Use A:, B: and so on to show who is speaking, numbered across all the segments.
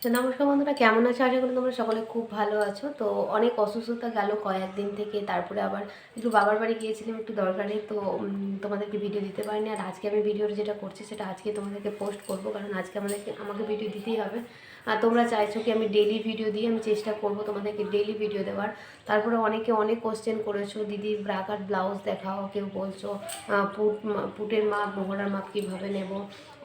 A: তো নমস্কার বন্ধুরা, কেমন আছো? আশা করি তোমরা সকলে খুব ভালো আছো। তো অনেক অসুস্থতা গেল কয়েকদিন থেকে, তারপরে আবার একটু বাবার বাড়ি গিয়েছিলাম একটু দরকারে। তো তোমাদেরকে ভিডিও দিতে পারিনি। আর আজকে আমি ভিডিওর যেটা করছি সেটা আজকে তোমাদেরকে পোস্ট করব, কারণ আজকে আমাকে ভিডিও দিতেই হবে। আর তোমরা চাইছো কি আমি ডেইলি ভিডিও দিই, আমি চেষ্টা করব তোমাদেরকে ডেইলি ভিডিও দেওয়ার। তারপরে অনেকে অনেক কোশ্চেন করেছো, দিদির ব্রা কাট ব্লাউজ দেখাও, কেউ বলছো পুটের মাপ মোহরার মাপ কীভাবে নেব।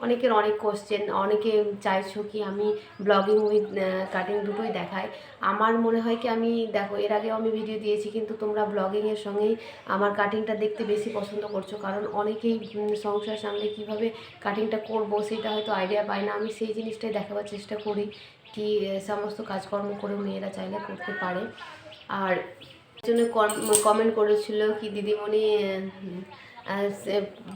A: অনেকের অনেক কোশ্চেন, অনেকে চাইছো কি আমি ব্লগিং উইথ কাটিং দুটোই দেখাই। আমার মনে হয় কি, আমি দেখো এর আগেও আমি ভিডিও দিয়েছি, কিন্তু তোমরা ব্লগিংয়ের সঙ্গেই আমার কাটিংটা দেখতে বেশি পছন্দ করছো, কারণ অনেকেই সংসার সামলে কীভাবে কাটিংটা করব সেটা হয়তো আইডিয়া পায় না। আমি সেই জিনিসটাই দেখাবার চেষ্টা করি, কি সমস্ত কাজকর্ম করে মেয়েরা চাইলে করতে পারে। আর জন্য কমেন্ট করেছিল কি দিদিমণি,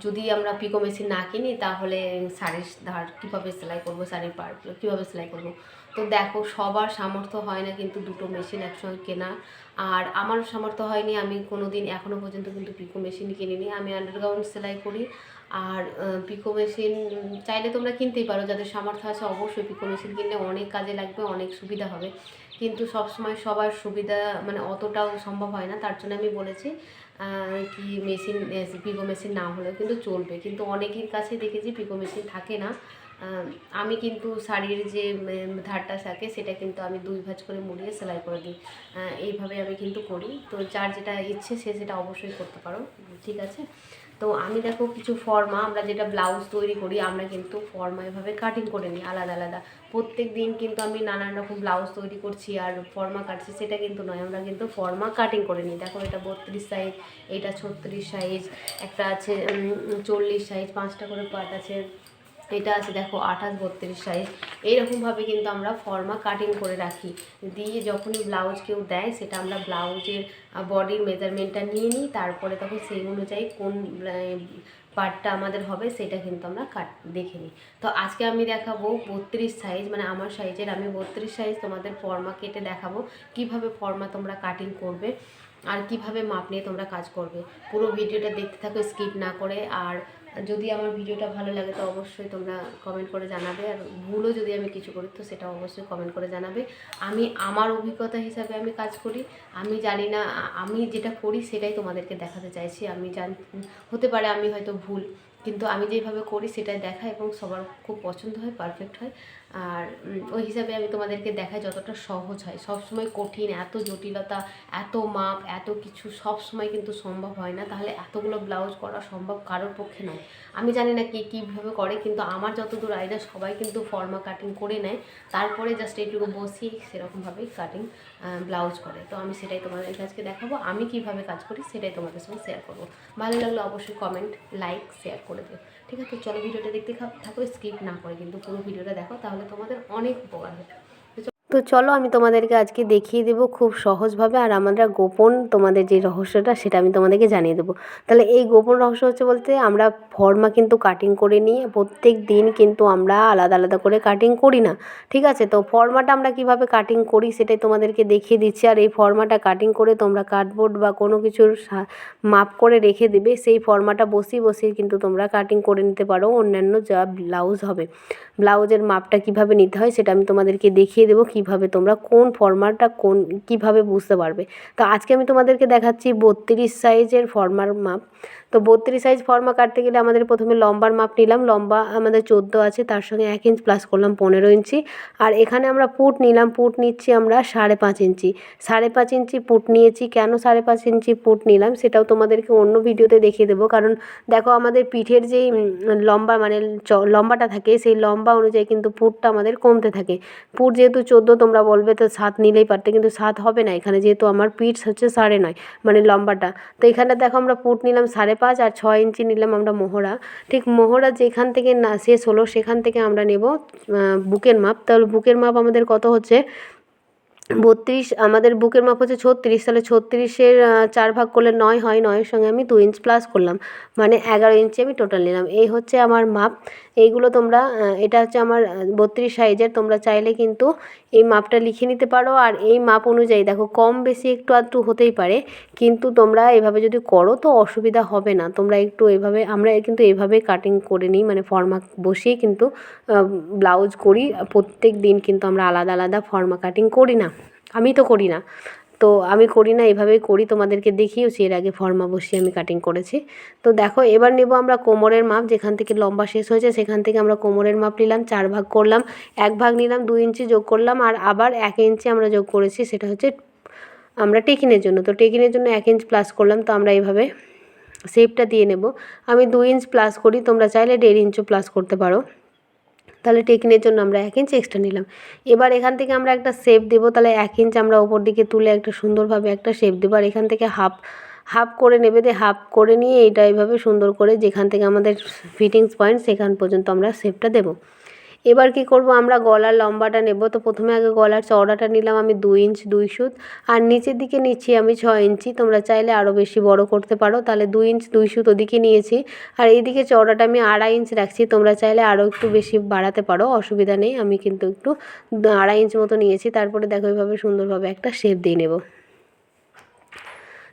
A: যদি আমরা পিকো মেশিন না কিনি তাহলে শাড়ির ধার কীভাবে সেলাই করবো, শাড়ির পাড়গুলো কীভাবে সেলাই করবো। তো দেখো, সবার সামর্থ্য হয় না কিন্তু দুটো মেশিন একসঙ্গে কেনা। আর আমারও সামর্থ্য হয়নি, আমি কোনো দিন এখনও পর্যন্ত কিন্তু পিকো মেশিন কিনিনি। আমি আন্ডারগ্রাউন্ড সেলাই করি। আর পিকো মেশিন চাইলে তোমরা কিনতেই পারো, যাদের সামর্থ্য আছে অবশ্যই পিকো মেশিন কিনলে অনেক কাজে লাগবে, অনেক সুবিধা হবে। কিন্তু সবসময় সবার সুবিধা মানে অতটাও সম্ভব হয় না, তার জন্য আমি বলেছি কি মেশিন, পিকো মেশিন না হলেও কিন্তু চলবে। কিন্তু অনেকের কাছে দেখেছি পিকো মেশিন থাকে না। আমি কিন্তু শাড়ির যে ধারটা থাকে সেটা কিন্তু আমি 2 ভাঁজ করে মুড়িয়ে সেলাই করে দিই। এইভাবে আমি কিন্তু করি। তো যার যেটা ইচ্ছে সে সেটা অবশ্যই করতে পারো, ঠিক আছে। তো আমি দেখো কিছু ফর্মা, আমরা যেটা ব্লাউজ তৈরি করি আমরা কিন্তু ফর্মা এভাবে কাটিং করে নিই আলাদা আলাদা। প্রত্যেক দিন কিন্তু আমি নানান রকম ব্লাউজ তৈরি করছি আর ফর্মা কাটছি সেটা কিন্তু নয়, আমরা কিন্তু ফর্মা কাটিং করে নিই। দেখো এটা 32 সাইজ, এটা 36 সাইজ, একটা আছে 40 সাইজ, 5টা করে পার্ট আছে, এটা আছে দেখো 28 32 সাইজ। এইরকমভাবে কিন্তু আমরা ফর্মা কাটিং করে রাখি, দিয়ে যখনই ব্লাউজ কেউ দেয় সেটা আমরা ব্লাউজের বডির মেজারমেন্টটা নিয়ে নিই। তারপরে তখন সেই অনুযায়ী কোন পার্টটা আমাদের হবে সেটা কিন্তু আমরা দেখে নিই। তো আজকে আমি দেখাবো 32 সাইজ, মানে আমার সাইজের আমি 32 সাইজ তোমাদের ফর্মা কেটে দেখাবো কিভাবে ফর্মা তোমরা কাটিং করবে আর কিভাবে মাপ নিয়ে তোমরা কাজ করবে। পুরো ভিডিওটা দেখতে থাকো স্কিপ না করে। আর যদি আমার ভিডিওটা ভালো লাগে তো অবশ্যই তোমরা কমেন্ট করে জানাবে, আর ভুলও যদি আমি কিছু করি তো সেটা অবশ্যই কমেন্ট করে জানাবে। আমি আমার অভিজ্ঞতা হিসাবে আমি কাজ করি, আমি জানি না, আমি যেটা করি সেটাই তোমাদেরকে দেখাতে চাইছি। আমি হতে পারে আমি হয়তো ভুল, কিন্তু আমি যেভাবে করি সেটাই দেখাই এবং সবার খুব পছন্দ হয়, পারফেক্ট হয়। আর ওই হিসাবে আমি তোমাদেরকে দেখাই যতটা সহজ হয়। সবসময় কঠিন, এত জটিলতা, এত মাপ, এত কিছু সবসময় কিন্তু সম্ভব হয় না। তাহলে এতগুলো ব্লাউজ করা সম্ভব কারোর পক্ষে নয়। আমি জানি না কে কীভাবে করে, কিন্তু আমার যতদূর আইডিয়া সবাই কিন্তু ফর্মা কাটিং করে নেয়, তারপরে জাস্ট এইটুকু বসিয়ে সেরকমভাবেই কাটিং ব্লাউজ করে। তো আমি সেটাই তোমাদের কাছে দেখাবো, আমি কিভাবে কাজ করি সেটাই তোমাদের সঙ্গে শেয়ার করবো। ভালো লাগলে অবশ্যই কমেন্ট, লাইক, শেয়ার করে দিও, ঠিক আছে। চলো ভিডিওটা দেখতে থাকো, স্কিপ না করে কিন্তু পুরো ভিডিওটা দেখো, তাহলে তোমাদের অনেক উপকার হবে। তো চলো আমি তোমাদেরকে আজকে দেখিয়ে দেবো খুব সহজভাবে, আর আমরা গোপন তোমাদের যে রহস্যটা সেটা আমি তোমাদেরকে জানিয়ে দেবো। তাহলে এই গোপন রহস্য হচ্ছে বলতে, আমরা ফর্মা কিন্তু কাটিং করে নিয়ে প্রত্যেক দিন কিন্তু আমরা আলাদা আলাদা করে কাটিং করি না, ঠিক আছে। তো ফর্মাটা আমরা কিভাবে কাটিং করি সেটাই তোমাদেরকে দেখিয়ে দিচ্ছি। আর এই ফর্মাটা কাটিং করে তোমরা কার্ডবোর্ড বা কোনো কিছুর মাপ করে রেখে দেবে, সেই ফর্মাটা বসিয়ে বসিয়ে কিন্তু তোমরা কাটিং করে নিতে পারো অন্যান্য যা ব্লাউজ হবে। ব্লাউজের মাপটা কিভাবে নিতে হয় সেটা আমি তোমাদেরকে দেখিয়ে দেবো, কিভাবে তোমরা কোন ফর্মাটা কিভাবে বুঝতে পারবে। তো আজকে আমি তোমাদেরকে দেখাচ্ছি 32 সাইজের ফর্মার মাপ। তো 32 সাইজ ফর্মা কাটতে গেলে আমাদের প্রথমে লম্বার মাপ নিলাম। লম্বা আমাদের 14 আছে, তার সঙ্গে 1 ইঞ্চ প্লাস করলাম 15 ইঞ্চি। আর এখানে আমরা পুট নিলাম, পুট নিচ্ছি আমরা 5.5 ইঞ্চি। 5.5 ইঞ্চি পুট নিয়েছি। কেন 5.5 ইঞ্চি পুট নিলাম সেটাও তোমাদেরকে অন্য ভিডিওতে দেখিয়ে দেবো, কারণ দেখো আমাদের পিঠের যেই লম্বা মানে লম্বাটা থাকে সেই লম্বা অনুযায়ী কিন্তু পুটটা আমাদের কমতে থাকে। পুট যেহেতু 14 তোমরা বলবে তো 7 নিলেই পারতে, কিন্তু 7 হবে না এখানে, যেহেতু আমার পিঠ হচ্ছে 9.5 মানে লম্বাটা। তো এখানে দেখো আমরা পুট নিলাম 5.5 আর 6 ইঞ্চি নিলাম আমরা মোহরা। ঠিক মোহরা যেখান থেকে না শেষ হলো সেখান থেকে আমরা নেব বুকের মাপ। তাহলে বুকের মাপ আমাদের কত হচ্ছে 32, আমাদের বুকের মাপ হচ্ছে 36, তাহলে 36-এর 4 ভাগ করলে 9 হয়, 9-এর সঙ্গে আমি 2 ইঞ্চ প্লাস করলাম, মানে 11 ইঞ্চি আমি টোটাল নিলাম। এই হচ্ছে আমার মাপ। এইগুলো তোমরা এটা হচ্ছে আমার 32 সাইজের, তোমরা চাইলে কিন্তু এই মাপটা লিখে নিতে পারো। আর এই মাপ অনুযায়ী দেখো কম বেশি একটু আধটু হতেই পারে, কিন্তু তোমরা এভাবে যদি করো তো অসুবিধা হবে না। তোমরা একটু এভাবে, আমরা কিন্তু এভাবে কাটিং করে নিই, মানে ফর্মা বসিয়ে কিন্তু ব্লাউজ করি। প্রত্যেক দিন কিন্তু আমরা আলাদা আলাদা ফর্মা কাটিং করি না, আমি তো করি না। তো আমি করি না, এভাবেই করি, তোমাদেরকে দেখিয়েওছি এর আগে ফর্মা বসিয়ে আমি কাটিং করেছি। তো দেখো এবার নেব আমরা কোমরের মাপ, যেখান থেকে লম্বা শেষ হয়েছে সেখান থেকে আমরা কোমরের মাপ নিলাম, 4 ভাগ করলাম, 1 ভাগ নিলাম, 2 ইঞ্চি যোগ করলাম, আর আবার 1 ইঞ্চি আমরা যোগ করেছি, সেটা হচ্ছে আমরা টেকিনের জন্য। তো টেকিনের জন্য 1 ইঞ্চ প্লাস করলাম। তো আমরা এইভাবে শেপটা দিয়ে নেব। আমি 2 ইঞ্চ প্লাস করি, তোমরা চাইলে 1.5 ইঞ্চও প্লাস করতে পারো। তাহলে টেকিনের জন্য আমরা 1 ইঞ্চ এক্সট্রা নিলাম। এবার এখান থেকে আমরা একটা শেপ দেবো, তাহলে 1 ইঞ্চ আমরা ওপর দিকে তুলে একটা সুন্দরভাবে একটা শেপ দেবো। আর এখান থেকে হাফ হাফ করে নেবে, দিয়ে হাফ করে নিয়ে এইটা এইভাবে সুন্দর করে যেখান থেকে আমাদের ফিটিংস পয়েন্ট সেখান পর্যন্ত আমরা শেপটা দেবো। এবার কি করব, আমরা গলার লম্বাটা নেব। তো প্রথমে আগে গলার চওড়াটা নিলাম আমি 2 ইঞ্চ 2 সুত, আর নিচের দিকে নিচ্ছি আমি 6 ইঞ্চি। তোমরা চাইলে আরও বেশি বড় করতে পারো, তাহলে 2 ইঞ্চ 2 সুত ওদিকে নিয়েছি। আর এইদিকে চওড়াটা আমি 2.5 ইঞ্চ রাখছি, তোমরা চাইলে আরও একটু বেশি বাড়াতে পারো, অসুবিধা নেই। আমি কিন্তু একটু 2.5 ইঞ্চ মতো নিয়েছি। তারপরে দেখো এইভাবে সুন্দরভাবে একটা শেপ দিয়ে নেব।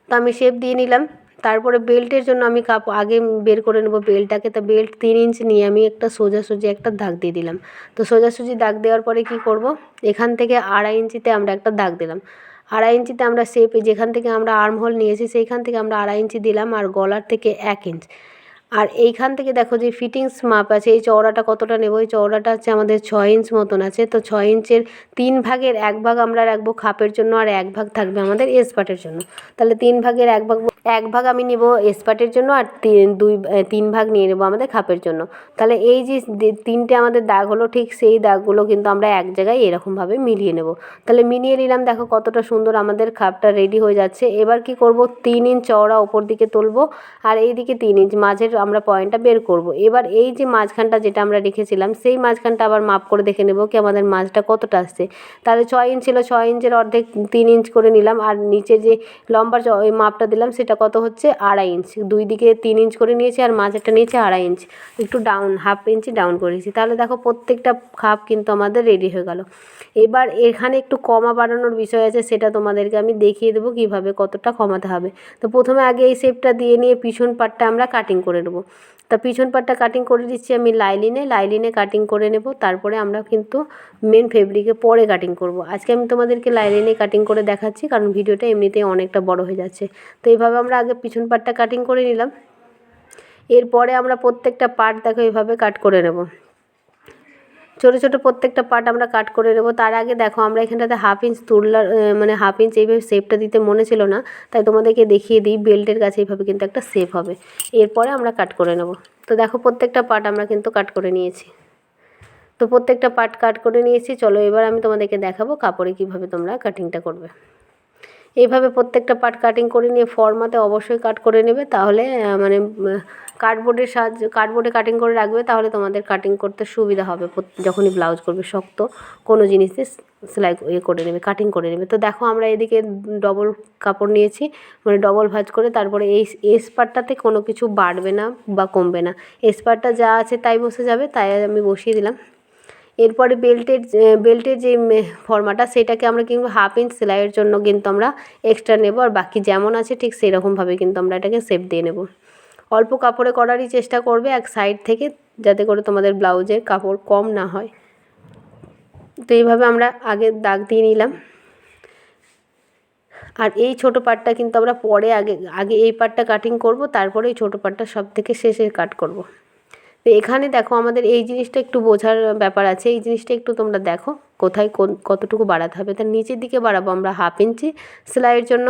A: তো আমি শেপ দিয়ে নিলাম। তারপরে বেল্টের জন্য আমি আগে বের করে নেব বেল্টটাকে। তো বেল্ট 3 ইঞ্চ নিয়ে আমি একটা সোজাসুজি একটা দাগ দিয়ে দিলাম। তো সোজাসুজি দাগ দেওয়ার পরে কি করব, এখান থেকে 2.5 ইঞ্চিতে আমরা একটা দাগ দিলাম। 2.5 ইঞ্চিতে আমরা শেপ, যেখান থেকে আমরা আর্ম হোল নিয়েছি সেইখান থেকে আমরা 2.5 ইঞ্চি দিলাম, আর গলার থেকে 1 ইঞ্চ। আর এইখান থেকে দেখো যে ফিটিংস মাপ আছে, এই চওড়াটা কতটা নেব, এই চওড়াটা হচ্ছে আমাদের 6 ইঞ্চ মতন আছে। তো 6 ইঞ্চের 3 ভাগের 1 ভাগ আমরা রাখবো খাপের জন্য, আর 1 ভাগ থাকবে আমাদের এসপাটের জন্য। তাহলে 3 ভাগের 1 ভাগ আমি নেব এসপাটের জন্য, আর 3 ভাগ নিয়ে নেব আমাদের খাপের জন্য। তাহলে এই যে 3টে আমাদের দাগ হলো, ঠিক সেই দাগগুলো কিন্তু আমরা এক জায়গায় এরকমভাবে মিলিয়ে নেব। তাহলে মিলিয়ে নিলাম, দেখো কতটা সুন্দর আমাদের খাপটা রেডি হয়ে যাচ্ছে। এবার কি করব, 3 ইঞ্চ চওড়া ওপর দিকে তুলব, আর এই দিকে 3 ইঞ্চ মাঝের আমরা পয়েন্টটা বের করব। এবার এই যে মাঝখানটা যেটা আমরা রেখেছিলাম সেই মাঝখানটা আবার মাপ করে দেখে নেব কি আমাদের মাঝটা কতটা আসছে। তাহলে 6 ইঞ্চ ছিল, 6 ইঞ্চের অর্ধেক 3 ইঞ্চ করে নিলাম, আর নিচে যে লম্বা ওই মাপটা দিলাম সেটা কত হচ্ছে 2.5 ইঞ্চ। দুই দিকে 3 ইঞ্চ করে নিয়েছি, আর মাঝেরটা নিয়েছি 2.5 ইঞ্চ, একটু ডাউন 1/2 ইঞ্চি ডাউন করেছি। তাহলে দেখো প্রত্যেকটা খাপ কিন্তু আমাদের রেডি হয়ে গেল। এবার এখানে একটু কমা বাড়ানোর বিষয় আছে, সেটা তোমাদেরকে আমি দেখিয়ে দেবো কীভাবে কতটা কমাতে হবে। তো প্রথমে আগে এই শেপটা দিয়ে নিয়ে পিছন পাটটা আমরা কাটিং করে নেব। তা পিছন পাটটা কাটিং করে দিচ্ছি আমি লাইলিনে কাটিং করে নেব। তারপরে আমরা কিন্তু মেন ফেব্রিকে পরে কাটিং করব। আজকে আমি তোমাদেরকে লাইলিনে কাটিং করে দেখাচ্ছি, কারণ ভিডিওটা এমনিতেই অনেকটা বড় হয়ে যাচ্ছে। তো এইভাবে আমরা আগে পিছন পাটটা কাটিং করে নিলাম। এরপরে আমরা প্রত্যেকটা পার্ট দেখো এইভাবে কাট করে নেব, ছোটো ছোটো প্রত্যেকটা পার্ট আমরা কাট করে নেব। তার আগে দেখো আমরা এখানটাতে 1/2 ইঞ্চ তুললার, মানে 1/2 ইঞ্চ এইভাবে শেপটা দিতে মনে ছিল না, তাই তোমাদেরকে দেখিয়ে দিই। বেল্টের কাছে এইভাবে কিন্তু একটা শেপ হবে, এরপরে আমরা কাট করে নেব। তো দেখো প্রত্যেকটা পার্ট আমরা কিন্তু কাট করে নিয়েছি। তো প্রত্যেকটা পার্ট কাট করে নিয়েছি, চলো এবার আমি তোমাদেরকে দেখাবো কাপড়ে কীভাবে তোমরা কাটিংটা করবে। এইভাবে প্রত্যেকটা পার্ট কাটিং করে নিয়ে ফর্মাতে অবশ্যই কাট করে নেবে, তাহলে মানে কার্ডবোর্ডে কাটিং করে রাখবে, তাহলে তোমাদের কাটিং করতে সুবিধা হবে। যখনই ব্লাউজ করবে শক্ত কোনো জিনিসে সেলাই করে নেবে, কাটিং করে নেবে। তো দেখো আমরা এদিকে ডবল কাপড় নিয়েছি, মানে ডবল ভাঁজ করে, তারপরে এই এস পার্টটাতে কোনো কিছু বাড়বে না বা কমবে না, এস পার্টটা যা আছে তাই বসে যাবে, তাই আমি বসিয়ে দিলাম। এরপরে বেল্টের যে ফর্মাটা সেটাকে আমরা কিন্তু 1/2 ইঞ্চ সেলাইয়ের জন্য কিন্তু আমরা এক্সট্রা নেব, আর বাকি যেমন আছে ঠিক সেরকমভাবে কিন্তু আমরা এটাকে শেপ দিয়ে নেব। অল্প কাপড়ে করারই চেষ্টা করবে এক সাইড থেকে, যাতে করে তোমাদের ব্লাউজের কাপড় কম না হয়। তো এইভাবে আমরা আগে দাগ দিয়ে নিলাম। আর এই ছোটো পার্টটা কিন্তু আমরা পরে আগে এই পার্টটা কাটিং করব, তারপরে এই ছোটো পার্টটা সব থেকে শেষে কাট করব। তো এখানে দেখো আমাদের এই জিনিসটা একটু বোঝার ব্যাপার আছে, এই জিনিসটা একটু তোমরা দেখো কোথায় কতটুকু বাড়াতে হবে। তার নিচের দিকে বাড়াবো আমরা 1/2 ইঞ্চি সেলাইয়ের জন্য,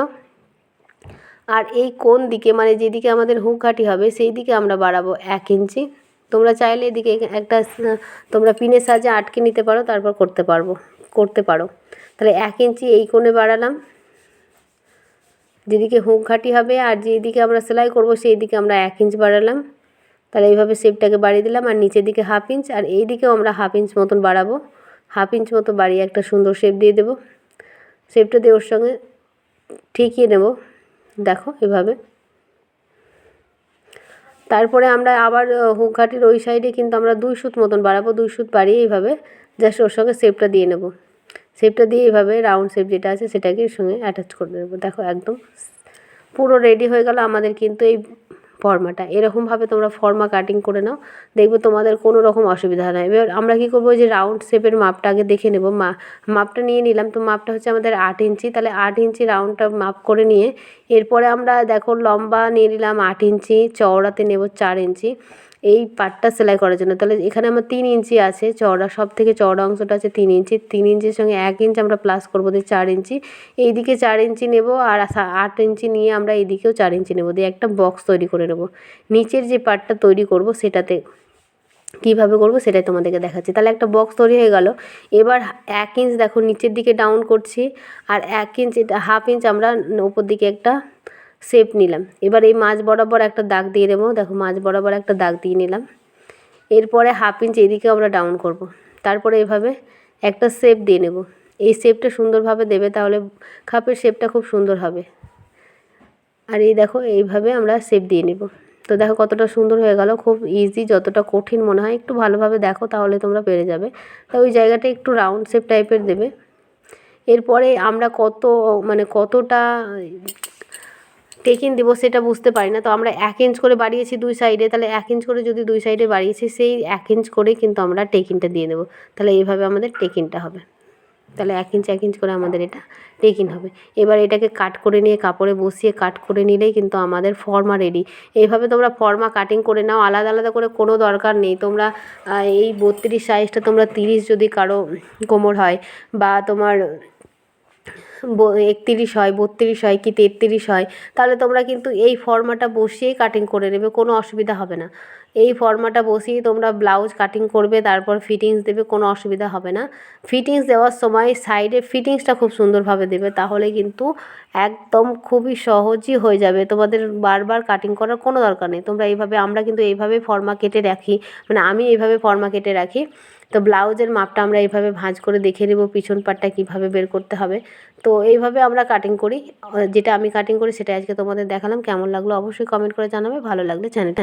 A: আর এই কোন দিকে মানে যেদিকে আমাদের হুক ঘাটি হবে সেই দিকে আমরা বাড়াবো 1 ইঞ্চি। তোমরা চাইলে এদিকে একটা তোমরা পিনের সাহায্যে আটকে নিতে পারো, তারপর করতে পারো। তাহলে 1 ইঞ্চি এই কোণে বাড়ালাম, যেদিকে হুক ঘাটি হবে, আর যেদিকে আমরা সেলাই করব সেই দিকে আমরা 1 ইঞ্চ বাড়ালাম। তাহলে এইভাবে শেপটাকে বাড়িয়ে দিলাম, আর নিচের দিকে 1/2 ইঞ্চ, আর এই দিকেও আমরা 1/2 ইঞ্চ মতন বাড়াবো। 1/2 ইঞ্চ মতো বাড়িয়ে একটা সুন্দর শেপ দিয়ে দেবো। শেপটা দিয়ে ওর সঙ্গে ঠিকিয়ে নেব, দেখো এভাবে। তারপরে আমরা আবার হুক ঘাটির ওই সাইডে কিন্তু আমরা 2 সুত মতন বাড়াবো, 2 সুত বাড়িয়ে এইভাবে জাস্ট ওর সঙ্গে শেপটা দিয়ে নেব। শেপটা দিয়ে এইভাবে রাউন্ড শেপ যেটা আছে সেটাকে এর সঙ্গে অ্যাটাচ করে দেবো। দেখো একদম পুরো রেডি হয়ে গেল আমাদের কিন্তু এই ফর্মাটা। এরকমভাবে তোমরা ফর্মা কাটিং করে নাও, দেখবে তোমাদের কোনো রকম অসুবিধা হয় না। এবার আমরা কী করবো, যে রাউন্ড শেপের মাপটা আগে দেখে নেব। মাপটা নিয়ে নিলাম, তো মাপটা হচ্ছে আমাদের 8 ইঞ্চি, তাহলে 8 ইঞ্চি রাউন্ডটা মাপ করে নিয়ে এরপরে আমরা দেখো লম্বা নিয়ে নিলাম 8 ইঞ্চি, চওড়াতে নেব 4 ইঞ্চি এই পাটটা সেলাই করার জন্য। তাহলে এখানে আমার 3 ইঞ্চি আছে চওড়া, সব থেকে চওড়া অংশটা আছে 3 ইঞ্চি। 3 ইঞ্চির সঙ্গে 1 ইঞ্চ আমরা প্লাস করবো দিয়ে 4 ইঞ্চি, এইদিকে 4 ইঞ্চি নেব আর 8 ইঞ্চি নিয়ে আমরা এইদিকেও 4 ইঞ্চি নেব, দিয়ে একটা বক্স তৈরি করে নেব। নিচের যে পার্টটা তৈরি করব সেটাতে কীভাবে করবো সেটাই তোমাদেরকে দেখাচ্ছি। তাহলে একটা বক্স তৈরি হয়ে গেল। এবার 1 ইঞ্চ দেখো নিচের দিকে ডাউন করছি, আর 1 ইঞ্চ হাফ ইঞ্চ আমরা ওপর দিকে একটা শেপ নিলাম। এবার এই মাঝ বরাবর একটা দাগ দিয়ে দেবো, দেখো মাঝ বরাবর একটা দাগ দিয়ে নিলাম। এরপরে হাফ ইঞ্চ এদিকে আমরা ডাউন করব। তারপরে এভাবে একটা শেপ দিয়ে নেব। এই শেপটা সুন্দরভাবে দেবে, তাহলে খাপের শেপটা খুব সুন্দর হবে। আর এই দেখো এইভাবে আমরা শেপ দিয়ে নেব। তো দেখো কতটা সুন্দর হয়ে গেল, খুব ইজি। যতটা কঠিন মনে হয় একটু ভালোভাবে দেখো তাহলে তোমরা পেরে যাবে। তো ওই জায়গাটা একটু রাউন্ড শেপ টাইপের দেবে। এরপরে আমরা কতটা টেকিং দেবো সেটা বুঝতে পারি না, তো আমরা 1 ইঞ্চ করে বাড়িয়েছি 2 সাইডে, তাহলে 1 ইঞ্চ করে যদি 2 সাইডে বাড়িয়েছি সেই 1 ইঞ্চ করেই কিন্তু আমরা টেকিংটা দিয়ে দেবো। তাহলে এইভাবে আমাদের টেকিংটা হবে। তাহলে 1 ইঞ্চ 1 ইঞ্চ করে আমাদের এটা টেকিং হবে। এবার এটাকে কাট করে নিয়ে কাপড়ে বসিয়ে কাট করে নিলেই কিন্তু আমাদের ফর্মা রেডি। এইভাবে তোমরা ফর্মা কাটিং করে নাও, আলাদা আলাদা করে কোনো দরকার নেই। তোমরা এই 32 সাইজটা তোমরা 30 যদি কারো কোমর হয়, বা তোমার 31 হয়, 32 হয় কি 33 হয়, তাহলে তোমরা কিন্তু এই ফর্মাটা বসিয়েই কাটিং করে নেবে, কোনো অসুবিধা হবে না। এই ফর্মাটা বসিয়ে তোমরা ব্লাউজ কাটিং করবে, তারপর ফিটিংস দেবে, কোনো অসুবিধা হবে না। ফিটিংস দেওয়ার সময় সাইডে ফিটিংসটা খুব সুন্দরভাবে দেবে, তাহলে কিন্তু একদম খুবই সহজই হয়ে যাবে, তোমাদের বারবার কাটিং করার কোনো দরকার নেই। তোমরা এইভাবে, আমরা কিন্তু এইভাবে ফর্মা কেটে রাখি, আমি এইভাবে ফর্মা কেটে রাখি। তো ব্লাউজের মাপটা আমরা এইভাবে ভাঁজ করে দেখে নেব পিছন পাটটা কীভাবে বের করতে হবে। তো এইভাবে আমরা কাটিং করি, যেটা আমি কাটিং করি সেটা আজকে তোমাদের দেখালাম। কেমন লাগলো অবশ্যই কমেন্ট করে জানাবে, ভালো লাগলে চ্যানেলটা